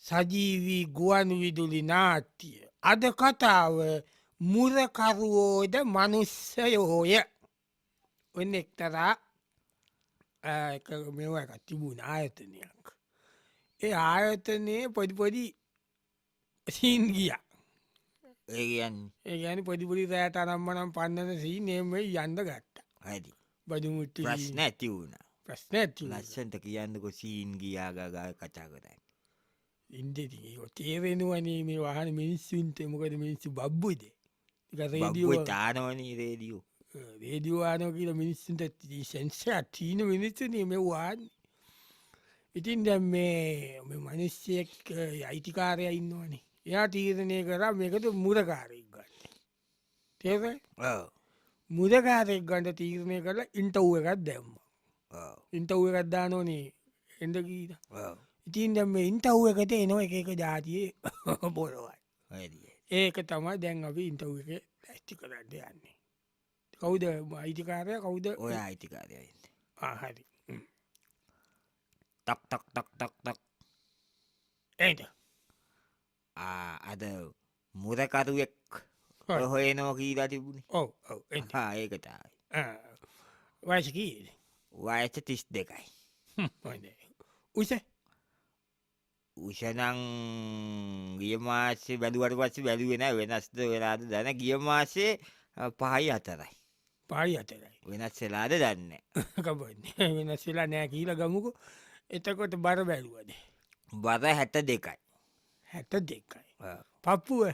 සජීවී ගුවන් විදුලි නාට්‍ය. අද කතාව මුරකරුවෝද මනුස්සයෝය. ඔන්න එක්තරා මෙව එක තිබුණ ආයතනයක්. ඒ ආයතනය පොඩිපොඩි සීන් ගිය ඒ කියන්නේ ඒ ගැන පොඩිපුඩි රෑට අරම්මනම් පන්නන සී නේම යන්න ගත්ත හරි බදුමුට ප්‍රශ්න ඇති වුණ ප්‍රශ්න ඇති ලස්සන්ට කියන්නකො සීන් ගියාගගා කතා කරන්න ඉන්දති තේරෙනවනේ මේ වහන මිනිස්සුන්ට මොකද මිනිස්සු බබ්බුද බබ්බුව තානවනී රේඩියෝ රේඩියවානෝ කියල මිනිස්සුන්ට සැන්සයක් චීන මිනිස්සුනේ මෙ වාන් ඉතින් දැ මේ මනුෂ්‍යයෙක් අයිතිකාරය ඉන්නවනේ එයා තීරණය කර මේකට මුරකාරයක් ගන්න තේර මුදකාරෙක් ගන්ට තීරණය කරලා ඉන්ටව් එකත් දැම්ම ඉන්ටව් එකත් දානෝනේ එඩ කීට ඉතින් දැම ඉන්ටව් එකට එනවා එක ජාතිය බොලවයි ඒක තමයි දැන් අපි ඉන්ටව් එක ඇස්ටි කරන්න යන්නේ කවුද අයිතිකාරය කවුද ඔය අයිතිකාරයන්න හරි ටක් ටක් ටක් ටක් ටක් ඒට අද මුරකරුවෙක් හොයනෝ කීලා තිබුණේ ඔව ඔව ඒකතායි වයසකී වයස 32යි උස උෂනං ගිය මාසේ බැලුවට පස්සේ බැලුවෙන වෙනස්ද වෙලාද දැන ගිය මාසේ පහයි අතරයි පායි අතරයි වෙනස් වෙලාද දන්න කබන්න වෙනස් වෙලා නෑ කියීල ගමුකු එතකොට බර බැලුවද බර 72යි 72යි පප්පුුව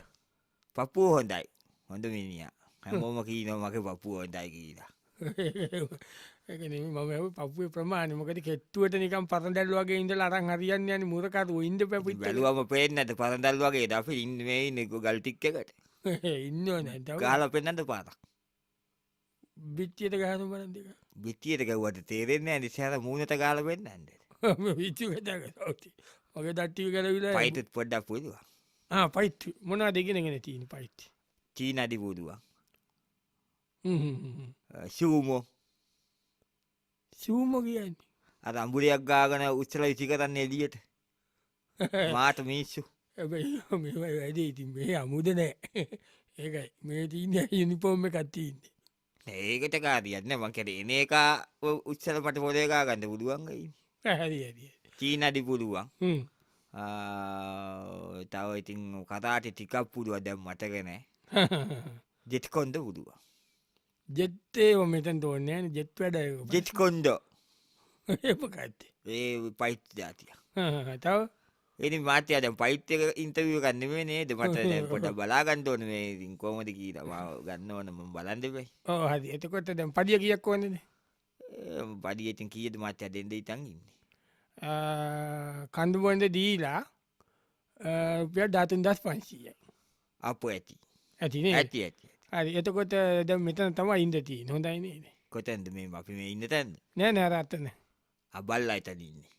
පපුූ හොඳයි හොඳ මිනිිය හැමෝම කීනෝ මගේ පපුුව හොඳයි කියලා මම පපුේ ප්‍රමාණ මොකට කෙත්තුවට නිකම් පරදැල් වගේ ඉඳ අරන් හරියන්න යන මුරකරු ඉන්ද පැපි බැලුවම පේනට පරදල් වගේ ද ඉන්වේ නෙක ගල්ටික්කට ඉන්න නැ ගාල පෙන්න්නට පාතක් බිච්චියට ගහන බලන්දික බිත්තියට ගැවට තේරෙන්නේ ඇනි සෑර මූුණට ගාල පෙන්න්නද විච්චි ඔගේ දට්ටිය කරවිලා පයිතත් පොඩ්ඩක් පුදුව පයිත් මොනා දෙගෙනගෙන තියන පයිත් චීන අඩි පුදුව සූමෝ සූම කියන්න අද අම්බුරයක් ගාගන උත්සල විසි කරන්න එලියට මාට මිස්සු වැඩ ඉතින් මේ අමුද නෑ ඒකයි මේ තිීන යුනිපෝර්ම කත්තින්න ඒකට කාතියන්න මකට එන එක උත්සල පට පොදේකා ගන්න පුදුවන්ගයි හරි චීන අඩි පුදුවන් තව ඉතින් කතාට ටිකක් පුදුව දැම් මටගෙන ජෙත් කොන්ද පුදුව ජෙත්තේ මෙතන් තෝන්නයන ජෙත් වැඩ ජෙත් කොන්ඩ ඒපකත්තේ ඒ පයිත් ජාතිය තව එනි මාතය දැ පයිත්්‍යක ඉන්ටවිය ගන්නවේ නේද මට පොට බලාගන්තෝන මේ කෝමද කීට ම ගන්න ඕනම බලන්දබයි ඕ හරි එතකොට දැම් පදිය කියක් වන්නද පඩියතින් කියද මත්‍ය දෙද ඉතන්ගන්න කණ්ඩුබොන්ද දීලා පිය ධාතුන් දස් 500යි අප ඇති ඇතිනේ ඇති ඇති හරි එතකොට ද මෙතන තම ඉන්දතිී හොඳයිනේද කොතැන්ද මේ අපි මේ ඉන්න තැන්ද නෑ නෑරත්තන අබල් අයිතදන්නේ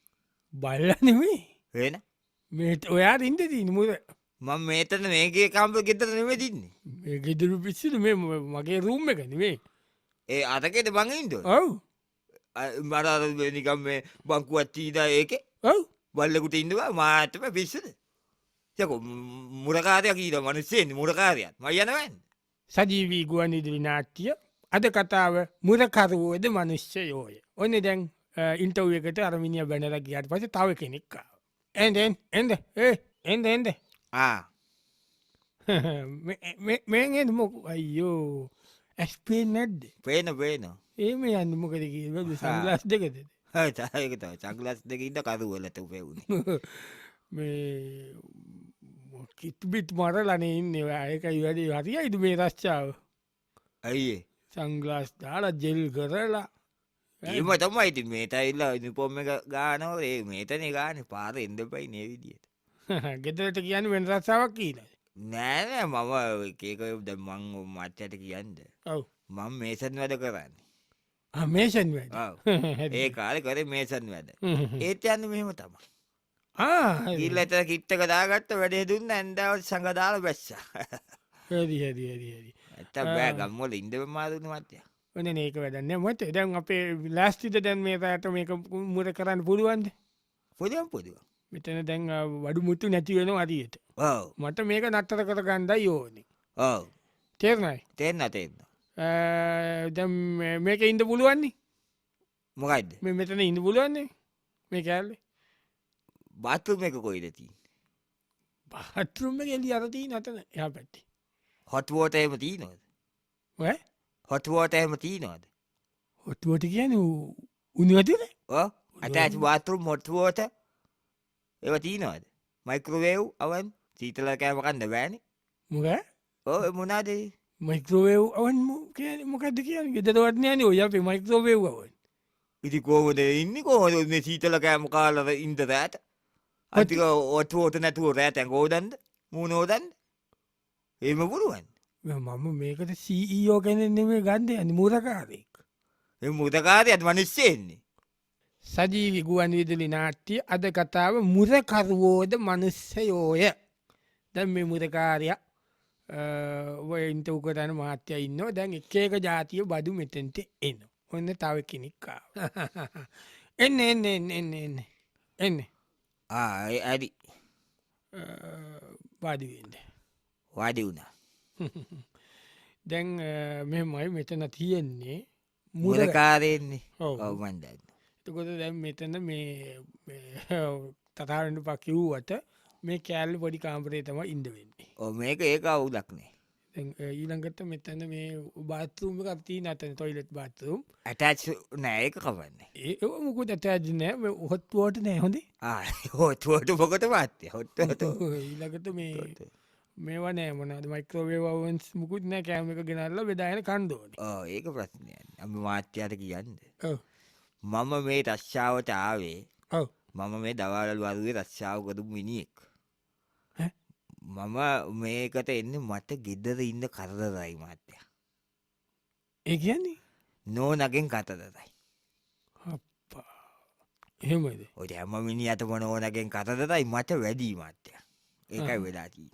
බල්ලනෙවේ වෙන මේට ඔයාට ඉන්ද තිීන මුද මං මේතන මේගේ කම්ප ගෙතර නෙවෙදින්නේ මේ ගෙදරු පිස්සිද මේ මගේ රූම්ම එකනවේ ඒ අතකෙට බඟඉන්ට ඔව් මරනිකම් මේ බංකුවත්චීද ඒක ඔව් බල්ලකුට ඉන්නවා මාතම පිස්සද යක මුරකාරය කීට මනුස්සයෙන් මුරකාරයක් මයනවන්න සජීවී ගුවන් ඉදිරි නාට්‍ය අද කතාව මුරකරුවෝද මනුෂ්‍යයෝය ඔන්න දැන් ඉන්ටව් එකට අරමිනිිය බැනල ගියට පස තව කෙනෙක්කාව එන්ඩ එන්ද එන්ද මේගෙන් මොක අයියෝ ඇස්පේ නැද්ද පේන ඒම යන්න මොකද සංගලස් දෙකද ඒක චංගලස් දෙකඉට කරුවලට උපෙවුණ මේ කිත්බිත් මරලනේ ඉන්නවා ඒකයි වැඩේ හරි අයිතු මේ රශ්චාව ඇයිඒ සංගලාස් දාලා ජෙල් කරලා ඒම තමයි ඉති මේතයිල්ල නිපොම්ම එක ගානෝ ඒ මේතන ගාන පාර එන්ඩ පයි නේවිදියට ගෙතරට කියන්න වෙන රස්සාවක් කියීල නෑනෑ මම ඒකද මං මච්චට කියන්ද ඔව් මං මේසන් වැඩ කරන්නේ මේෂන් ඒ කාල කර මේසන් වැඩ ඒත් යන්න මෙහෙම තම ඉල්ල එත කිට්ටක දාගත්ත වැඩේ දුන්න ඇන්දාවට සඟදාල බැස්ස ඇත බෑ ගම්මොල ඉන්දව මාදුන මත්ය වන ඒක වැඩන්න මට දැන් අපේ ලස්තිත දැන් මේ ඇත මේක මුර කරන්න පුළුවන්ද පොදම් පොදුව මෙතන දැන් වඩු මුත්තු නැති වෙන අරියට ඔව් මට මේක නත්තර කර ගණ්ඩයි යෝනි ඔව් තේරණයි තෙන්න මේක ඉන්ද පුළුවන්නේ මොකයිද මේ මෙතන ඉඳ පුළුවන්නේ මේ කෑල්ල බාතුම එක කොයිදති පහත්රුම එලි අරදී නතන එයා පැත්ති හොට්වෝට එම තිීනොද හොට්වෝට එම තිීනොද ඔට්ටුවට කියන උනි ඇතිද අටච බාතුරුම් මොට්ටුවෝට ඒව තිීනොද මයිකරවේව් අවන් සීතල කෑමකන්ද බෑන මොක ඕ මොනාදේ මයිකරෝවේව් අවන් මොකක්ද කියන ගෙදරවත්නයන ඔය අපේ මයිකරෝවේව්වන් ඉති කෝමද ඉන්න කෝද මේ සීතල කෑම කාලව ඉන්ද රෑට අතික ඔටුවෝට නැතුව රෑතැන් ගෝදන්ද මූනෝදන් ඒම පුළුවන් මම මේකට සීඊෝ කැනෙන්නේ ගන්ධය අනි මුරකාරෙක් එ මුදකාරයත් මනිස්සෙන්නේ සජීවි ගුවන් විදුලි නාට්‍ය අද කතාව මුරකරුවෝද මනුස්සයෝය දැන් මේ මුරකාරයක් ඉන්ට උකටන මාත්‍යය ඉන්න දැන් එක ජාතිය බදු මෙතෙන්ට එන්න ඔන්න තව කෙනෙක්කා එන්න එන්න එන්න එන්න එන්න එන්න ඇඩි වාඩිවෙන්ට වාඩි වුණා දැන් මෙමයි මෙතන තියෙන්නේ මුරකාරයෙන්නේ ඔවමන්දන්න එතකොට දැන් මෙතන මේ තතාරට පකිව්වට මේ කෑල්ල පොඩි කාම්පරේ තම ඉන්ඩ වෙන්නේ ඕ මේක ඒක අවුදක්නේ ඊළඟට මෙතන මේ බාත්තුම කත්ති නතන තොයිලෙත් බාත්තුම් ඇටච් නෑක කවන්නේ ඒ මුකුත් ඇතජනෑ හොත්තුවට නෑ හොඳේ හෝතුවට පොකට පාත්ය හොත් ඊළඟට මේ මේවා නෑ මොනද මයිකෝවේවන්ස් මුකුත් නෑ කෑම එක ගෙනල්ල බෙදායන කණ්ඩෝන ඒක ප්‍රශ්නය අම මාත්‍යයට කියන්න මම මේ රශ්ෂාවට ආවේ මම මේ දවාලල් වරුවේ රශ්ෂාව කරු මිනිියෙක් මම මේකට එන්න මට ගෙදර ඉන්න කරදරයි මාත්‍යය ඒ කියන්නේ නෝනගෙන් කතදරයි එහෙමද ඔට හැම මිනි අත මොන ඕනගෙන් කතදරයි මට වැඩී මාත්‍යය ඒකයි වෙලාදී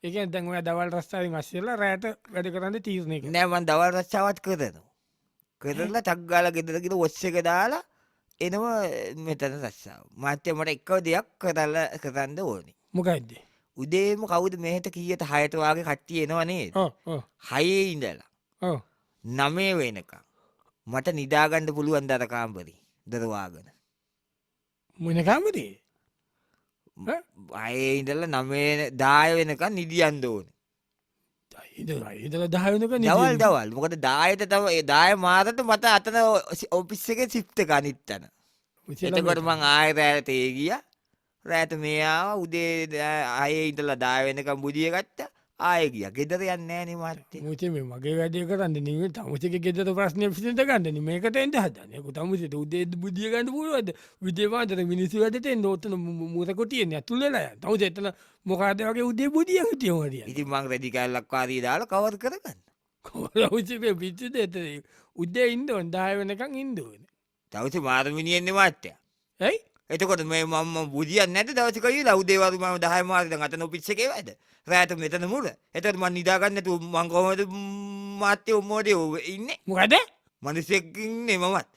ඒක දැන් ඔය දවල් රස්ථාව මස්සෙල්ලා රෑට වැඩ කරන්න තීරණය නෑමන් දවල් රශ්චාවත් කරනවා කරලා තක්ගාල ගෙදරකිට ඔස්ස එක දාලා එනවා මෙතන රස්සාාව මාත්‍යය මට එක්කව දෙයක් කරල්ල කරන්න ඕනි මොකයිද උදේම කවුද මෙහට කීයට හයටවාගේ කට්ටිය එනවනේ හයේ ඉඳලා නමේ වෙනක මට නිදාගණ්ඩ පුළුවන් දරකාම්බරි දරවාගන මොනකාමදේ අය ඉඳල නමේ දාය වෙනක නිදියන්ද ඕන ඉදල දායනක දවල් දවල් මොකට දායට තව ඒ දාය මාතට මත අතන ඔපිස්ස එක සිප්ත ගනිත්තන එතකොට මං ආය රෑට ඒ ගිය රෑත මේයා උදේ අය ඉතලා දායවෙනකම් බුදිය ගත්ත ආය ගිය ගෙදර යන්න ෑන මත්තේ මුචේ මගේ වැඩේ කරන්න නිව තමසක ගෙදර ප්‍රශ්නය පිසිට ගන්නන මේකට එන්ට හදනක තමසට උදේ බුදිය ගන්න පුළුවද විදේවාතර මිනිසි වැඩට නොතන මුරකොටියෙන් ඇතුලලා තවස එතන මොකාද වගේ උදේ බුදිය හටියවරිය ඉති මං රැදිකල්ලක්වාදී දාලා කවර කරගන්න කොලවිසේ පිච්චි එත උදේ ඉන්ද ඔන්දාය වෙනකං ඉන්දුවන තවස මාරමිනියෙන්නේ මාත්‍යය ඇයි එතකොට මේ මම බුදිය නැත දවසකයි ලවදේවරු ම දහමාර්ද අත නොපිච්චක ඇද රෑත මෙතන මුර එතට මන් නිදාගන්නතු මංකොමද මාත්‍ය උම්මෝඩය ඉන්න මොකද මනිසෙක්කින්නේ මමත්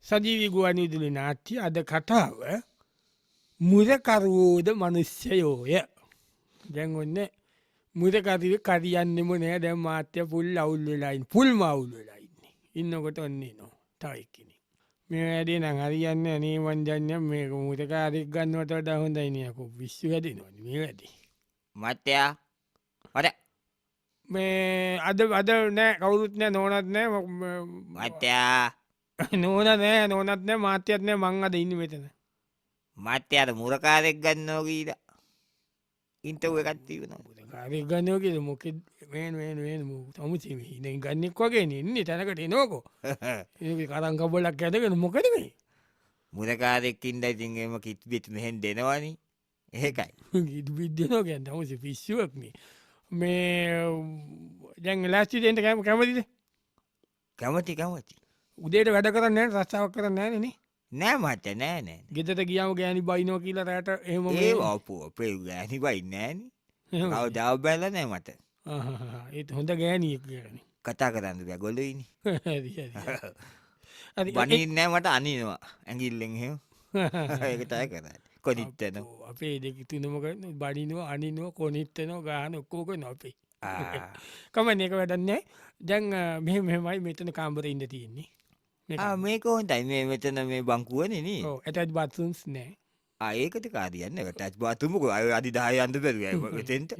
සජීවි ගුවනිදුලි නාට්‍ය අද කතාව මුරකරුවෝද මනුෂ්‍යයෝය දැන් ඔන්න මුරකරිව කරියන්නෙම නෑ දැම් මාත්‍ය පුල් අවුල් වෙලායින් පුල් මවුල් වෙලායින්නේ ඉන්නකොට ඔන්නේ නෝ තවයික්කෙනෙ මේ වැඩේ නං හරියන්න අනේ වන්ජන්ය මේක මුතකාරෙක් ගන්නවට දහොඳයිනයකු විශ්ව වැඩ නොන මේ වැඩි මත්තයා වට මේ අද නෑ කවුරුත් නෑ නොනත් නෑ මත්තයා නොන නෑ නොනත් නෑ මාත්‍යත් නෑ මං අද ඉන්න මෙතන මත්‍යයට මුරකාරෙක් ගන්නෝගීද ඉන්ටව එකත්ති වන කාරෙක් ගන්නෝකෙද මොක තමුසේ ඉ ගන්නෙක් වගේ ඉන්නේ තැනකට නෝකෝ ඒ කරංකබොලක් ඇතගෙන මොකද මේ මුරකාරෙක්කින්ද ඉතින්ගේම කිත් බිත් මෙහෙන් දෙනවානි ඒකයි ගිට විද්‍යනෝ ගැන් තමස පිස්සුවක්නේ මේ දැන් ලස්ටිටෙන්ට කෑම කැමතිද කැමති කැමති උදේට වැඩ කරන්න රස්සාාවක් කරන්න ෑනේ නෑ මට නෑ නෑ ගෙතට ගියාම ගෑනි බයිනෝ කියලා රෑට එහම ඒ අපපු අපේ ගෑනි බයි නෑන දව බැල නෑ මට ඒත් හොඳ ගෑනියෙක් කරන කතා කරන්න බෑ ගොලයිනි බනි නෑ මට අනිනවා ඇගිල්ලෙන් හෙම ඒකටය කර කොනිත්තන අපේ දෙක තුනමක බඩිනුව අනිනුව කොනිත්තනෝ ගාන ඔක්කෝක නොපේ කමන එක වැඩන්නේ දැන් මෙ මෙමයි මෙතන කාම්බර ඉන්න තියෙන්නේ මේක හොන්ටයි මේ මෙතන මේ බංකුවනන ඇතත් බත්සුන්ස් නෑ ඒකට කාරයන්න ටච් බාතුමක අය අධි දාය අන්ද පෙරුවතෙන්ට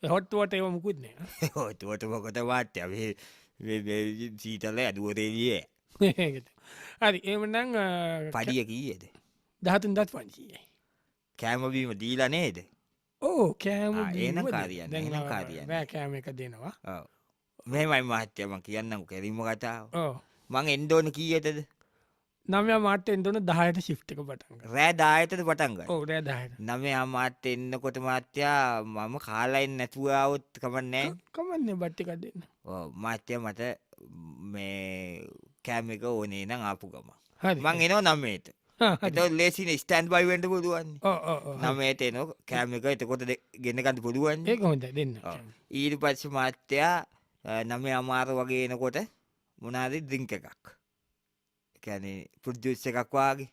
හොට්ටුවට ඒව මුකුත් නෑ හොටුවට මොකට වාට්‍ය සීතල ඇදුවරේලිය හරි එමනං පඩිය කීයද දහතුන් දත් පංචිය කෑමවීම දීලා නේද ඕ කෑම ඒන කාරියන්න එන කාරියන්න රෑ කෑම එක දෙනවා මෙමයි මහත්‍යම කියන්නම් කැරීම කතාව ඕ මං එන්දෝන කීයටද නමය මාට එන්දන 10ට ශිප්ටක පටන්ග රෑ දායතද පටන්ග ඕ රෑ දායට නමේ අමාට එන්නකොට මාත්‍යයා මම කාලයින් නැතුවාවොත් කමන්නෑ කමන්න බට්ටිකක් දෙන්න මාත්‍යය මට මේ කෑම එක ඕනේ නම් ආපු ගම හරි මං එනෝ නම්මේට එත ලේසින ස්ටන්් බයිවෙන්ට පුළුවන් නමේට එන කෑම එක එතකොට ගෙනකන්න පුළුවන් ඒක හොඳ දෙන්න ඊට පච්ච මාත්‍යයා නමේ අමාර වගේ එනකොට මොනාද දිංක එකක් කැනේ පුද්ජුස්ස එකක් වගේ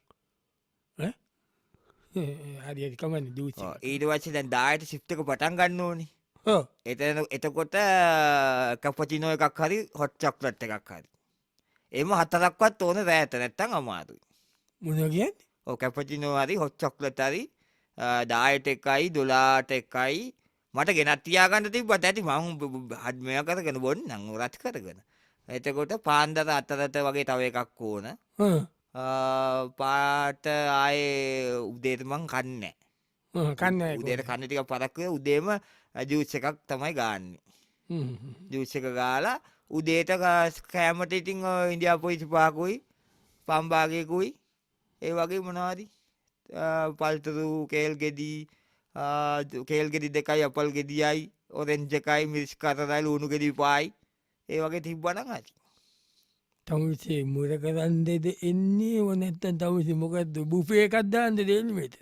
හරි කමන්න දූච ඊට වච්ච දැන් දායට සිප්ටක පටන් ගන්න ඕනි එතකොට කපචිනෝ එකක් හරි හොට් චොක්ලට් එකක් හරි එම හතරක්වත් ඕන රෑත නැත්තන් අමාරුයි මුණගිය කැපචිනෝ හරි හොට් චොක්ලට හරි දායට එකයි දොලාට එකයි මට ගෙනත් තියාගන්න තිබට ඇති මං හඩ්මය කරගෙන බොන්න නං රත් කරගෙන එතකොට පාන්දර අතරට වගේ තව එකක් ඕන පාට ආය උදේතමං කන්න කන්න උදේට කන්නටික පරක්ව උදේම ජූස්ස එකක් තමයි ගාන්නේ ජූස්ස එක ගාලා උදේට කෑමට ඉතිං ඉන්ඩියා පොයිසි පාකුයි පම්බාගයකුයි ඒ වගේ මොනවාදී පල්තරු කේල් ගෙදී කේල් ගෙඩි දෙකයි අපල් ගෙදියයි ඔරෙන්ජකයි මිරිස් කරරයි ලුණු ගෙඩි පායි ඒ වගේ තිබ්බන ඇති තමුසේ මුර කරන් දෙද එන්නේ වනැත්තන් තමුසි මොකක්ද බුපේ එකක්දාන්ද දෙල්මට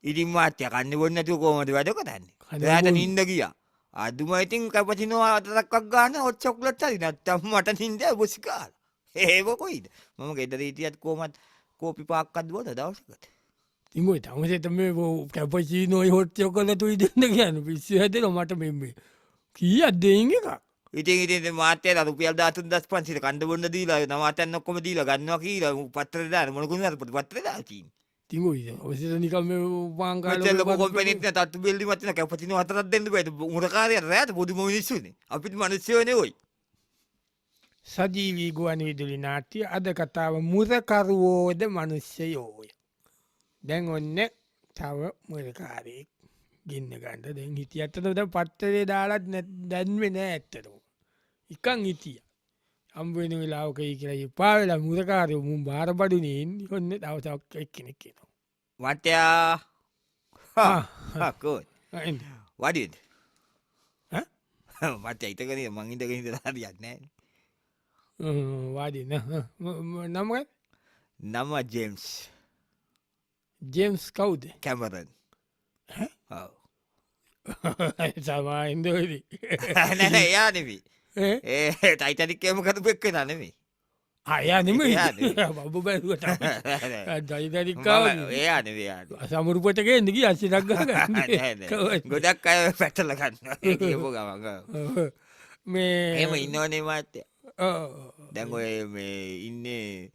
ඉතින් මාත්‍ය කන්න බොන්නතු කෝමට වැඩ කරන්න රෑට නින්ද කිය අදුම ඉතින් කපචිනවා අතරක්ක් ගන්න ඔත් චොක්ලට හරි නත්තම් මට නින්ද බොසිකාල ඒකොයිද මම ගෙදරීතියත් කෝමත් කෝපි පාක්කත් බොද දවසකට තිම තමසත මේ කැපචී නොයි හොට්චෝ කලතු ඉදන්න කියන්න පිස්සි ඇතන මට මෙම කිය අදෙන් එකක් ඉතින් ඉති මාතය රුපියල් දාතුන් දස් පන්සිට කණඩ බොන්න දීලා නවතන්න ඔක්කොම දීල ගන්නවා කියලා පත්තර දාන මොනකුණ පට පත්‍ර දාතින් තිම ඔසට නිකම වාංකාල කොපෙනෙත් තත්තු බෙල්ලි මතන කැපතින අතරත් දෙන්න පැට මුරකාරය රෑත පොඩි මිනිස්සුන අපිට මනුස්්‍යවන ඔයි සජීවී ගුවන් විදුලි නාට්‍ය අද කතාව මුරකරුවෝද මනුෂ්‍යයෝය දැන් ඔන්න තව මුරකාරයෙක් ගින්න ගන්ට දැන් හිටිය අත්තද පත්තරේ දාලත් දැන්වෙන ඇත්තරෝ එකන් හිටිය අම්බෙන වෙලාවකයි කියලා පාවෙලා මුරකාරය මුම් භාරපඩුනයෙන් ඔන්න දවසක් එක් කෙනෙක් කියනවා වටයාකෝත් වඩිද මට අයිතකන මංහිතක හරියක් නෑ වාඩින නම නම ජේම්ස් ජේම්ස් කවුද කැමරන් සමායින්දෝදී නැන එයා නෙවී ඒ ටයිතනික්කම කතු පෙක්ක නනෙමේ අයා නෙම බබ බැලුවට ජයිතනිකාව එයා නෙවයාට සමුරුපටගේ එදකි අසිරක් ගොඩක් අය පැටලගන්න කියපු ගමග මේ එම ඉන්නවනේ මාත්‍ය දැන් ඔය මේ ඉන්නේ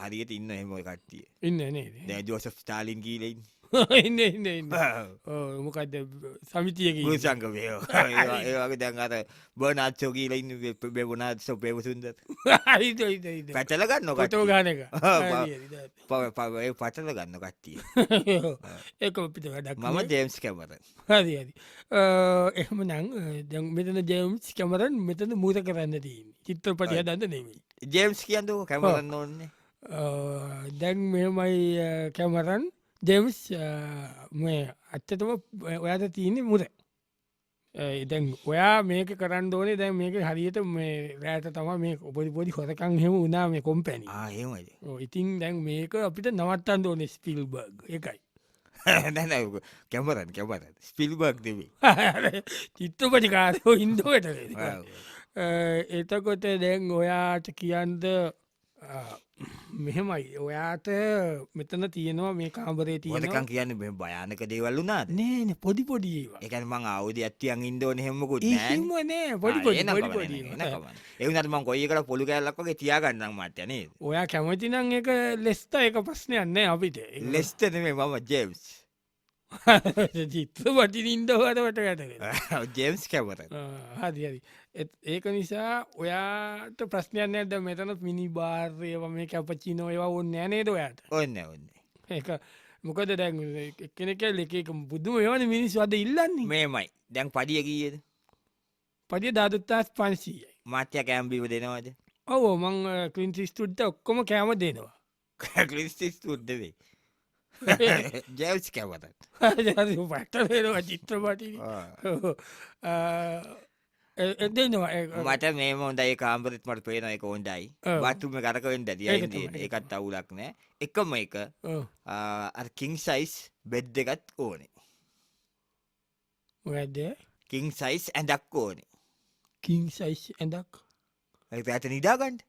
හරියට ඉන්න හෙම කට්ටිය ඉන්න නේ දැ ජෝසප් ස්ටාලින් කීලෙන් ඉන්න මොකක්ද සමිතියක සංක ඒවගේ දැන් අර බනාච්චෝ කියල ඉන්න බෙබුණත් සොපේව සුන්ද පැටලගන්න නොකටෝ ගාන එක පව පටල ගන්න කට්ටිය ඒක පිට වැඩක් මම ජේම්ස් කැමර හරි හරි එහෙම නං දැ මෙතන ජේම්ස් කැමරන් මෙතන මුත කරන්න තින් චිත්‍රපටය දන්න නෙමයි ජේම්ස් කියන්නක කැමරන්න ඕන්නේ දැන් මෙමයි කැමරන් ජෙම්ස් මේ අත්තතම ඔයාද තියන්නේ මුද දැන් ඔයා මේක කරන්න ඕනේ දැන් මේක හරියට මේ රෑට තම මේ ඔපොඩි පොඩි හොරකං හෙම උනා මේ කොම්පැනි ඉතින් දැන් මේක අපිට නවත්තන් ඕන ස්පිල්බර්ග් එකයි නැ කැමරන් ස්පිල්බර්ග් දෙවී චිත්‍රපටි කාරයෝ ඉන්දෝට එතකොට දැන් ඔයාට කියන්ද මෙහෙමයි ඔයාට මෙතන තියෙනවා මේ කාම්බරේ තියෙන ඔතකන් කියන්න මෙ භයානක දේවල්ලු නාද නෑන පොඩි පොඩිඒවා එකන මං අවුද ඇත්තියන් ඉන්දෝන හෙමකුත් නෑ පොඩි එවනත් මං කොයිකට පොළු කැල්ලක්වගේ තියාගන්නම් මට්‍යනේ ඔයා කැමතිනං එක ලෙස්ත එක ප්‍රශ්නයන්න අපිට ලෙස්ටන මේ මම ජේම්ස් චිත්‍ර පටි ඉන්දවටට ගැට ජේම්ස් කැමත හරි ඒක නිසා ඔයාට ප්‍රශ්නයන්න ඇද මෙතනත් මිනි බාර්යව මේ කැපචිනෝ ඒවා ඔන්න නේද ඔයාට ඔන්න ඔන්න ඒ මොකද දැන් කෙනෙක ලෙක බුදුම ඒවන මිනිස් වද ඉල්ලන්නේ මේමයි දැන් පඩිය කියද පඩිය දාදුත්තාස් 500යි මාත්‍ය කෑම්බිව දෙනවද ඔවෝ මං ක්‍රින්සිස්තුට්ට ඔක්කොම කෑම දෙනවා ක්‍රිස්ටිස් තුද්දවේ ජෙවස් කැවතත් පට්ටේවා චිත්‍රපටි එදනවා මට මේ හොඳයි කාම්පරත් මට පේන එක හොන්ඩයි බත්තුම කරකවෙන් දැතිය එකත් අවුලක් නෑ එකම එක කින් සයිස් බෙද් එකත් ඕනේ ඔයද කින් සයිස් ඇඩක් ඕනේ කින් සයිස් ඇඳක් ඇත නිදාගන්ඩ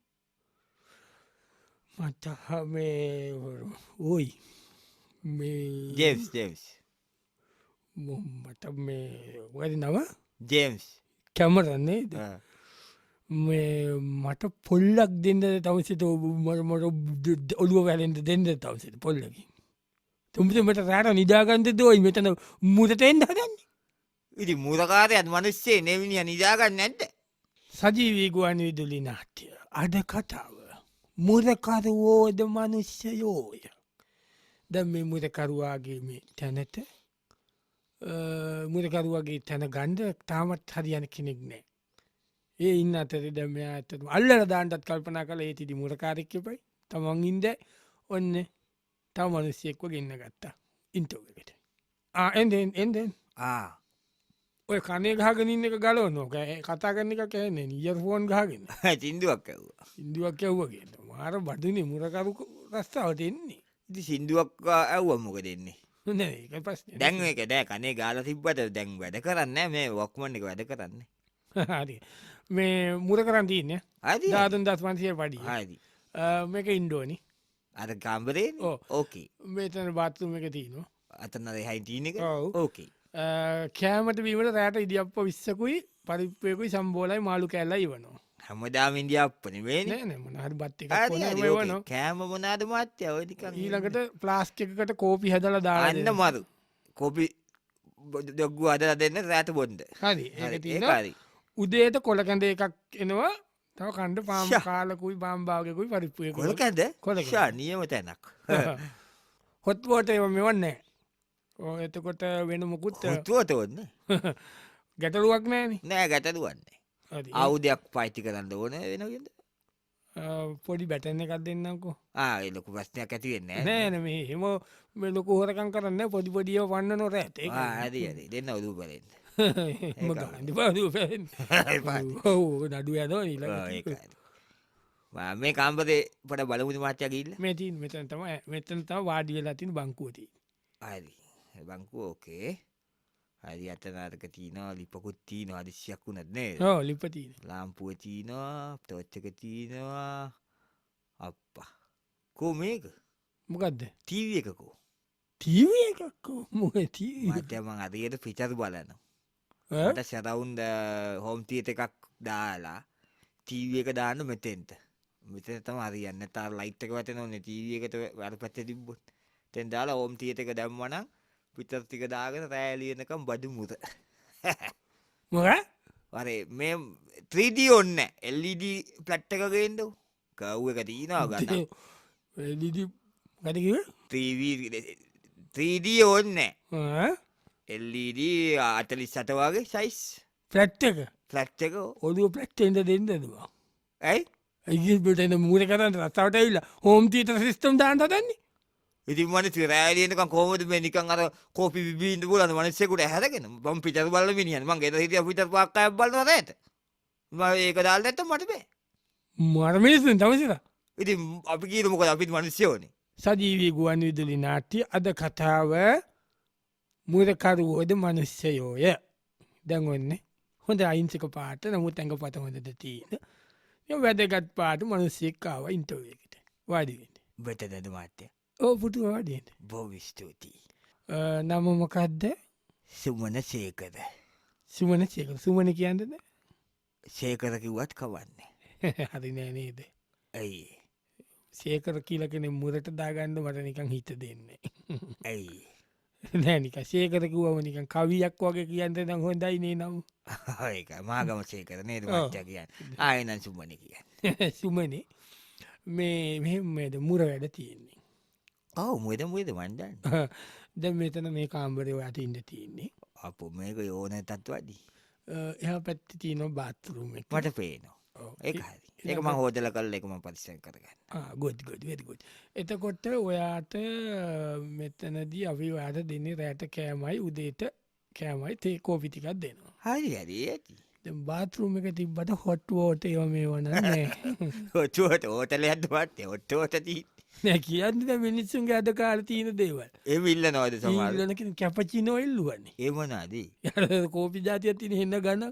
මට මේ ඕයි මේ ජේම්ස් මට මේ වැරි නව ජේම්ස් කැමරන්නේ මේ මට පොල්ලක් දෙන්න තවසිට මට ඔළුව වැලෙන්ට දෙන්න තවසට පොල්ලකින් තුමට රෑට නිදාගන්ත දෝයි මෙතන මුදට එන්න හදන්නේ ඉති මුදකාරයත් මනුස්සේ නෙවිනිිය නිදාගන්න නැද්ද සජීවීගුවන් විදුලි නාට්‍ය අද කතාව මුදකරුවෝද මනුෂ්‍යයෝය ද මේ මුදකරුවාගේ මේ තැනට මුදකරුවගේ තැන ගණ්ඩ තාමත් හරියන කෙනෙක් නෑ ඒ ඉන්න අතර දම ඇත අල්ල දාන්ටත් කල්පනා කළ ඒ තිදි මුරකාරක්්‍යපයි තමන් ඉන්ද ඔන්න තව මනුස්්‍යයෙක්ව ගන්න ගත්තා ඉන්ටෝකට එන්දෙන් ඔය කනේ ගහගනින්න එක ගලෝ නොක කතා කරන එක කෑන්නේ නියර් ෆෝන් ගහගෙන සිින්දුවක් ඇව්ව ඉන්දුවක් ඇව්වගේ මාර බඩුනේ මුරකරු රස්ථාවට එන්නේ ඉති සිින්දුවක් ඇව්ව මොක දෙන්නේ නෑ පස් දැන් එක දෑ කනේ ගාල තිබ්බට දැන් වැඩ කරන්න මේ වක්මන් එක වැඩ කරන්න හරි මේ මුර කරන් තියන්න අද ධාතුන් දස් වන්සිය පඩි හරි මේක ඉන්ඩෝනි අද කාම්බරේ ඕකේ මේතන බාත්තුම එක තියනවා අතන්න දෙහයි තියන එක ඔව්. ඕකේ කෑමට වීමට රෑට ඉදිියප්ප විස්සකුයි පරිපයකුයි සම්බෝලයි මාළු කැල්ල ඉවනවා හැමදාම ඉන්දියප්පන වේ නෑනමනහරි බත් එක වන කෑම මොනාද මාත්‍ය ඔයනික ඊළඟට ප්ලාස්්කකට කෝපි හදල දාන්න අන්න මරු කොපි දොග්ගු අද දෙන්න රෑත බොන්්ඩ හරි උදේට කොලකැඳ එකක් එනවා තව කණ්ඩ පාම් කාලකුයි බාම්භාගකුයි පරිපුය කොලකැද කොලෂා නියම තැනක් හොත්වෝට එව මෙවන්නේ එතකොට වෙන මොකුත් තුවට ඔන්න ගැටලුවක් නෑන නෑ ගැටලුවන්නේ අවුදයක් පයිති කරන්න ඕන වෙනගෙද පොඩි බැටන්න එකක් දෙන්නකෝ ලොකු ප්‍රශ්නයක් ඇතිවෙන්න නෑන මේ හෙම ලොකු හොරකන් කරන්න පොඩිපොඩිය වන්න නොර ඇත ඇ දෙන්න උදු පලෙන් නඩු ඇද මේ කාම්පතේ පට බලමුති මාත්‍ය ගිල්ල මෙතින් මෙතන තම මෙතන තම වාඩිය ලතින් බංකුවති හරි බංකුව ඕකේ හරි අතනාරක තියනවා ලිපකුත් තියනවා අදිශ්‍යයක් වුනත්නේ ලිපති ලාම්පුුව තියනවා තොච්චක තියනවා අප කෝ මේක මොකක්ද තීව එකකෝ තීව එකක්කෝ මො මතයමං අදයට පිචර බලන ට සැරවුන්ද හෝම්තියට එකක් දාලා තීව එක දාන්න මෙතෙන්ට මෙතන තම අරියන්න තා ලයිට්ක වත නොන තීව එකට වැඩ පැත්ත තිබ්බොත් තැන් දාලා ඕම් තියට එක දැම්මනම් පිතරතික දාගෙන රෑලියනකම් බඩු මුත මොක වරේ මේ 3D ඔන්න එල්ඩ ප්ලට් එකගේෙන්ඩ කව් එක තිීනවා ගන්න ගටකිව 3D ඔන්න එල්ඩ අතලිස් සට වගේ සයිස් පලට් එක ෆලට් එක ඔදුව පලක්්ටෙන්ට දෙන්නදවා ඇයි ඇගට මූර කරන්න රස්සාවට ඇල්ලා හෝම් තීත සිිස්ටම් දාන්ට දන්නේ ඉති මන රෑලියනක කෝමද මේ නිකන් අර කෝපි බින්ද පුලන මනසෙකුට හැරගෙන බම් පිටර බල මිනිියන් මගේ හිටිය පිට පක්කය බල ඇත ම ඒක දාල් ඇත මට බේ මරමිනිසුන් තමසිර ඉති අපි කියීරමක අපිත් මනුස්්‍යෝන සජීවී ගුවන් විදුලි නාට්‍ය අද කතාව මුරකරුවෝද මනුස්්‍යයෝය දැන් ඔන්න හොඳ අයිංසක පාට නමුත් ඇඟ පතහොඳද තියෙන වැදගත් පාට මනුස්සෙක්කාව ඉන්ටවයකට වාඩිවෙන්න බෙතදද මාත්‍ය ඕ පුටු වාඩියට බෝවිස්තුතියි නම මොකක්ද සුමන සේකද සුමන සේක සුමන කියන්නද සේකර කිව්වත් කවන්නේ හරි නෑනේද ඇයි සේකර කියලකෙන මුරට දාගන්න මට නිකං හිත දෙන්නේ ඇයි නෑනික සේකරකිවම නිකන් කවියක් වගේ කියන්න නම් හොඳයි නේ නම් ඒක මාගම සේකර නේද මච්චා කියන්න ආයනන් සුමන කියන්න සුමනේ මේ මෙහෙමද මුර වැඩ තියෙන්නේ ඔව මුද මුද වන්දන්න ද මෙතන මේ කාම්බරය යට ඉන්න තියෙන්නේ අප මේක යෝන තත් වඩි එහ පැත්ති තියන බාත්රුම මට පේනවා ඒ හරි ඒක ම හෝදල කල් එකම පරිසන් කරගන්න ගොඩ් වැරිගොඩ් එතකොට ඔයාට මෙතනදී අපි වාට දෙන්නේ රෑට කෑමයි උදේට කෑමයි තේ කෝපිටිකක් දෙනවා හරි හරි ඇති බාතරුම එක තිබ්බට හොට්වෝට ඒව මේ වන නෑ හොටුවට ඕටල ඇදවට ඔට්ටෝටදී නෑ කියන්න මිනිස්සුන්ගේ අද කාල තියන දේවල් ඒ ඉල්ල නොද සමාලන ලනක කැපචිනෝ එල්ලුවන්නේ ඒමනාදී කෝපි ජාතියක් තින හෙන්න ගන්න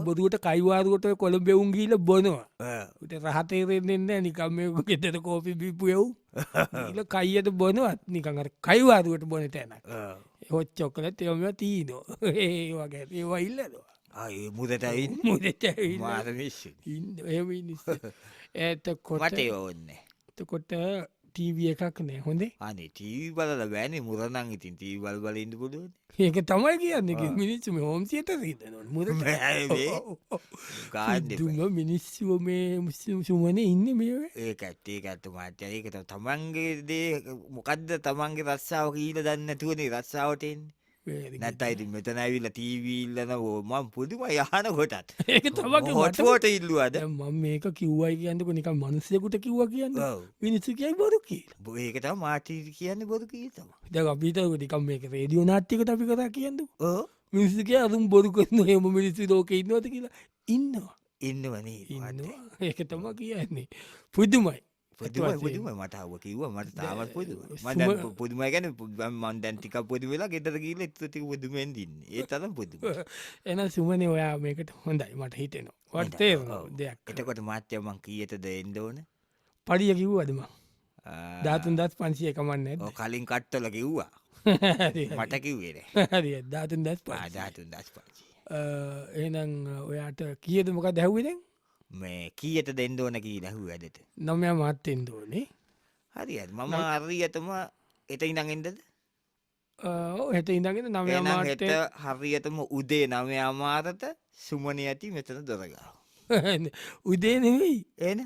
බොදුවට කයිවාරුවට කොළ බෙවුන් ගීල බොනවා උට රහතේරෙන්න්න නිකම් මේ ගෙතට කෝපි බිපු යව් ල කයියට බොනවත් නිකඟට කයිවාරුවට බොන තැන හොච්චොක්කලත් එම තිීනෝ ඒ වගේ ඒවා ඉල්ලනවා ඒ මුදටයි මුදට මාරමිශ් ඇතකොට මට ඔන්න එතකොට ටීව එකක් නෑ හොඳේ අනේ ටී බලල බෑන මුරනං ඉතින් ටී බල් බල ඉන්න පුඩුව ඒක තමයි කියන්න මිනිස්සුම හෝම්සියට රීතන මුද දුම මිනිස්සුව මේ මුස්ලිම් සුමන ඉන්න මේ ඒ ඇත්තේ ඇත්තු මාත්‍ය ඒකට තමන්ගේ දේ මොකක්ද තමන්ගේ රස්සාාව කීල දන්න තුවනේ රස්සාාවටෙන් නැත් අයිති මෙතන ඇවිල්ල තීවීල්ලන මම් පුදුම යහන කොටත් ඒක තමගේ හොට්ුවට ඉල්ලුවද ම මේක කිව්වයි කියන්නක නික මනුස්සයකුට කිව්ව කියන්න මිනිස්සු කියයි බොරු කිය ඒකට මාටී කියන්න බොරු කිය තම ද අපිතක නිකම් මේක රේඩියෝ නාට්ටිකට අපි කතා කියන්න මිනිස්සුක අරුම් බොරු කරන්න හෙම මිනිස්සු ලෝක ඉන්නවත කියලා ඉන්නවා ඉන්නවනේ ඉන්නවා ඒක තම කියන්නේ පුදුමයි පුදුම මටාව කිව්ව මට තාවත් පුදුම පුදුම ගැන මන් දැන්තික පොදු වෙලා ගෙතර කියල එත්ති පුදුමෙන් දින්න ඒ තරම් පුදුම එන සුමනය ඔයා මේකට හොඳයි මට හිතෙනවා වටේ දෙයක් එතකොට මාත්‍යයමන් කියතද එන්ඩ ඕන පඩිය කිව් අදම ධාතුන් දස් 500 කමන්න කලින් කට්ටල කිව්වා මට කිව්වේර හරි ධාතුන් දස් ධාතුන් දස් පචි එනම් ඔයාට කියද මොක දැහ්වෙදෙන් මේ කීයට දෙන්න ඕන කී ලැහු ඇදට නොමය මත්තෙන් දෝනේ හරි මම අරී ඇතම එත ඉඳගෙන්දද හෙට ඉඳගෙන නමය හෙට හරියතම උදේ නමය අමාරත සුමනය ඇති මෙතන දොරගාව උදේ නෙවෙයි ඒන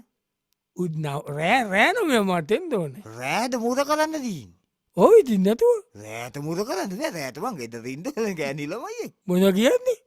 රෑනමය මටෙන් දෝන රෑට මුද කරන්න දීන් ඔයි තින්නතුව රෑට මුද කරන්න රෑතමන් ගෙත ඉන්ද ගැනිලමයි මොන කියන්නේ